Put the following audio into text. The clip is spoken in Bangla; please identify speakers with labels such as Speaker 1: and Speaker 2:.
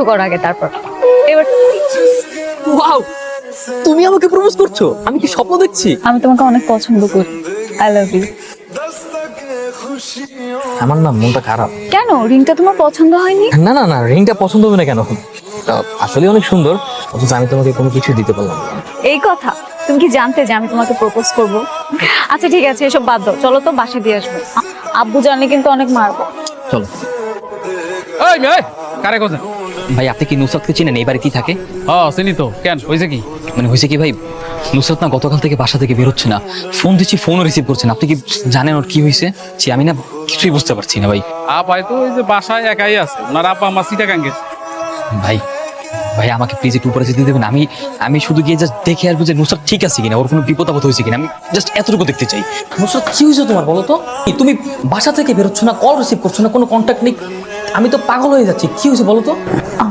Speaker 1: কর আগে তারপর এবার
Speaker 2: ওয়াও, তুমি আমাকে প্রপোজ করছো? আমি কি স্বপ্ন দেখছি?
Speaker 1: আমি তোমাকে অনেক পছন্দ করি। I love you.
Speaker 2: আমার না মনটা খারাপ।
Speaker 1: কেন, রিংটা তোমার পছন্দ হয়নি?
Speaker 2: না না না, রিংটা পছন্দ হবে না কেন? আসলে অনেক সুন্দর, অথচ আমি তোমাকে কোনো কিছু দিতে পারলাম না।
Speaker 1: এই কথা তুমি কি জানতে যে আমি তোমাকে প্রপোজ করব? আচ্ছা ঠিক আছে, এসব বাদ দাও, চলো তো বাসে দিয়ে আসবো। আব্বু জানলে কিন্তু অনেক মারবো।
Speaker 2: চলো।
Speaker 3: এই মেয়ে কারে কথা?
Speaker 2: ভাই, আপনি কি নুসরাতকে চিনেন? এই বাড়িতেই থাকে।
Speaker 3: চিনি তো। কেন, হয়েছে কি?
Speaker 2: মানে হয়েছে কি ভাই, নুসরাত না গতকাল থেকে বাসা থেকে বেরোচ্ছে না। ফোন দিচ্ছি, ফোনও রিসিভ করছে না। আপনি কি জানেন ওর কি হয়েছে? জি, আমি না কিছুই বুঝতে পারছি না ভাই।
Speaker 3: হয়তো ওই যে বাসায় একাই আছে, ওনার আপা আমার সিটাগাং গেছে।
Speaker 2: ভাই ভাই, আমাকে প্লিজ একটু উপরে যেতে দেবেন। আমি শুধু গিয়ে জাস্ট দেখে আসবো যে নুসরাত ঠিক আছে কিনা, ওর কোনো বিপদ আপদ হয়েছে কিনা। আমি জাস্ট এতটুকু দেখতে চাই। নুসরাত কি হয়েছে তোমার বলো তো? তুমি বাসা থেকে বেরোচ্ছ না, কল রিসিভ করছো না, কোনো কন্ট্যাক্ট নেই। আমি তো পাগল হয়ে যাচ্ছি। কি হয়েছে বলো তো?